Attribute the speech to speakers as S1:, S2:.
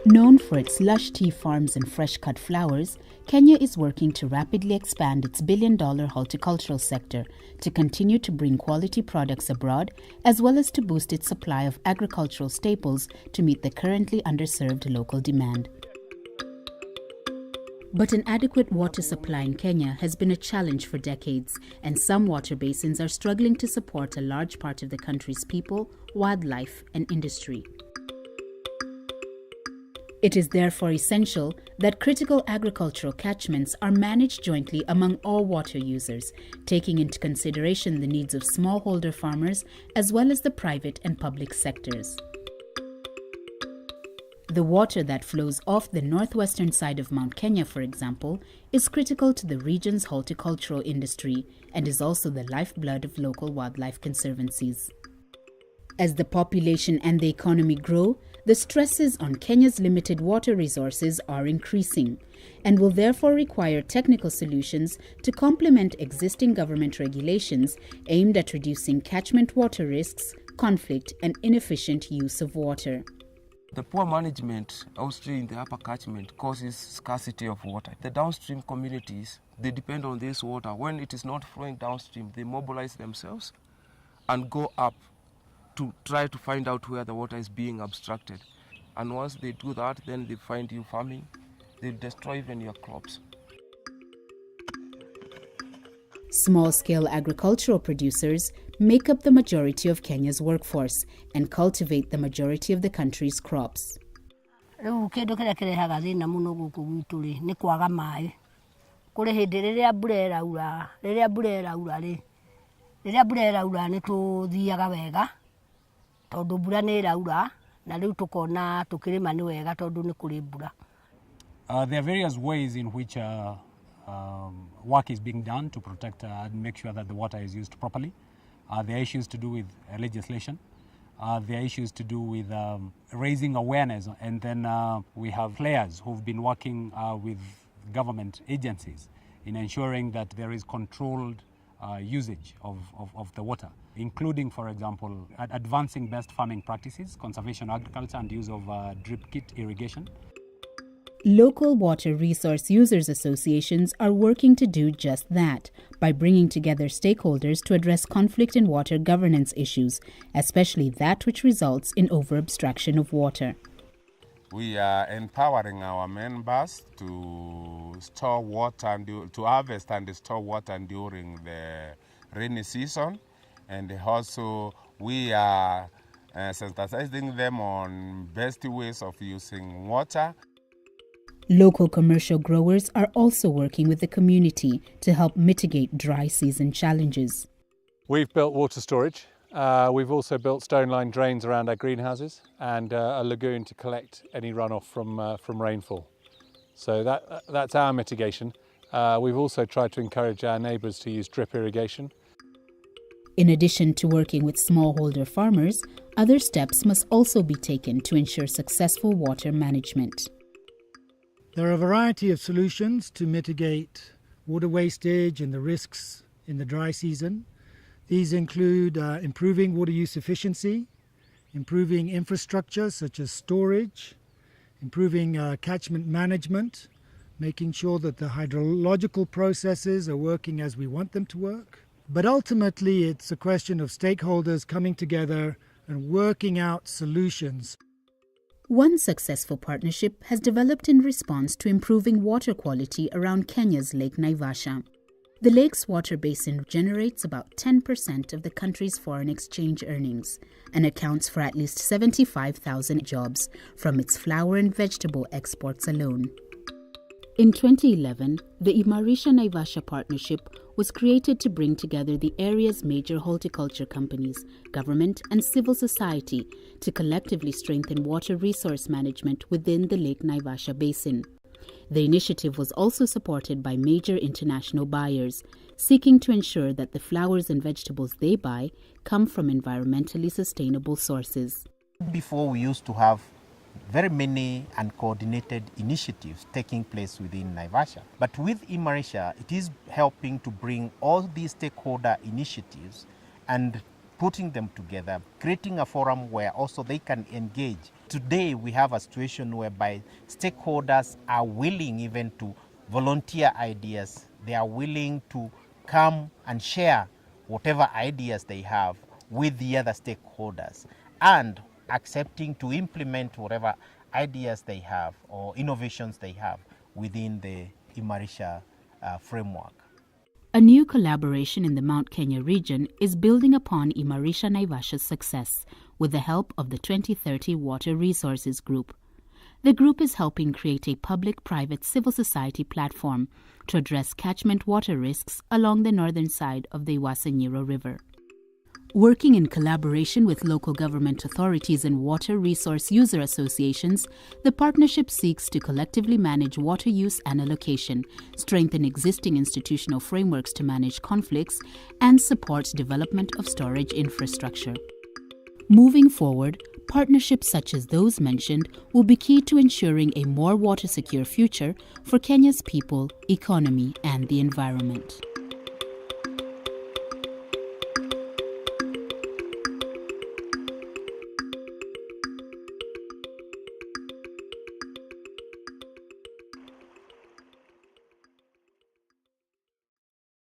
S1: Known for its lush tea farms and fresh-cut flowers, Kenya is working to rapidly expand its billion-dollar horticultural sector to continue to bring quality products abroad, as well as to boost its supply of agricultural staples to meet the currently underserved local demand. But an adequate water supply in Kenya has been a challenge for decades, and some water basins are struggling to support a large part of the country's people, wildlife, and industry. It is therefore essential that critical agricultural catchments are managed jointly among all water users, taking into consideration the needs of smallholder farmers as well as the private and public sectors. The water that flows off the northwestern side of Mount Kenya, for example, is critical to the region's horticultural industry and is also the lifeblood of local wildlife conservancies. As the population and the economy grow, the stresses on Kenya's limited water resources are increasing and will therefore require technical solutions to complement existing government regulations aimed at reducing catchment water risks, conflict, and inefficient use of water.
S2: The poor management upstream in the upper catchment causes scarcity of water. The downstream communities, they depend on this water. When it is not flowing downstream, they mobilize themselves and go up to try to find out where the water is being abstracted. And once they do that, then they find you farming, they destroy even your crops.
S1: Small-scale agricultural producers make up the majority of Kenya's workforce and cultivate the majority of the country's crops.
S3: There are various ways in which work is being done to protect and make sure that the water is used properly. There are issues to do with legislation. There are issues to do with raising awareness. And then we have players who've been working with government agencies in ensuring that there is controlled usage of the water, including, for example, advancing best farming practices, conservation agriculture, and use of drip kit irrigation.
S1: Local water resource users associations are working to do just that by bringing together stakeholders to address conflict and water governance issues, especially that which results in over-abstraction of water.
S4: We are empowering our members to store water and to harvest and store water during the rainy season, and also we are sensitizing them on best ways of using water.
S1: Local commercial growers are also working with the community to help mitigate dry season challenges.
S5: We've built water storage. We've also built stone-lined drains around our greenhouses and a lagoon to collect any runoff from rainfall. So that's our mitigation. We've also tried to encourage our neighbours to use drip irrigation.
S1: In addition to working with smallholder farmers, other steps must also be taken to ensure successful water management.
S6: There are a variety of solutions to mitigate water wastage and the risks in the dry season. These include improving water use efficiency, improving infrastructure such as storage, improving catchment management, making sure that the hydrological processes are working as we want them to work. But ultimately, it's a question of stakeholders coming together and working out solutions.
S1: One successful partnership has developed in response to improving water quality around Kenya's Lake Naivasha. The lake's water basin generates about 10% of the country's foreign exchange earnings and accounts for at least 75,000 jobs from its flower and vegetable exports alone. In 2011, the Imarisha Naivasha partnership was created to bring together the area's major horticulture companies, government, and civil society to collectively strengthen water resource management within the Lake Naivasha basin. The initiative was also supported by major international buyers, seeking to ensure that the flowers and vegetables they buy come from environmentally sustainable sources.
S7: Before, we used to have very many uncoordinated initiatives taking place within Naivasha. But with Imarisha, it is helping to bring all these stakeholder initiatives and putting them together, creating a forum where also they can engage today we have a situation whereby stakeholders are willing even to volunteer ideas. They are willing to come and share whatever ideas they have with the other stakeholders and accepting to implement whatever ideas they have or innovations they have within the Imarisha framework.
S1: A new collaboration in the Mount Kenya region is building upon Imarisha Naivasha's success with the help of the 2030 Water Resources Group. The group is helping create a public-private civil society platform to address catchment water risks along the northern side of the Iwaasa-Nyiro River. Working in collaboration with local government authorities and water resource user associations, the partnership seeks to collectively manage water use and allocation, strengthen existing institutional frameworks to manage conflicts, and support development of storage infrastructure. Moving forward, partnerships such as those mentioned will be key to ensuring a more water-secure future for Kenya's people, economy, and the environment.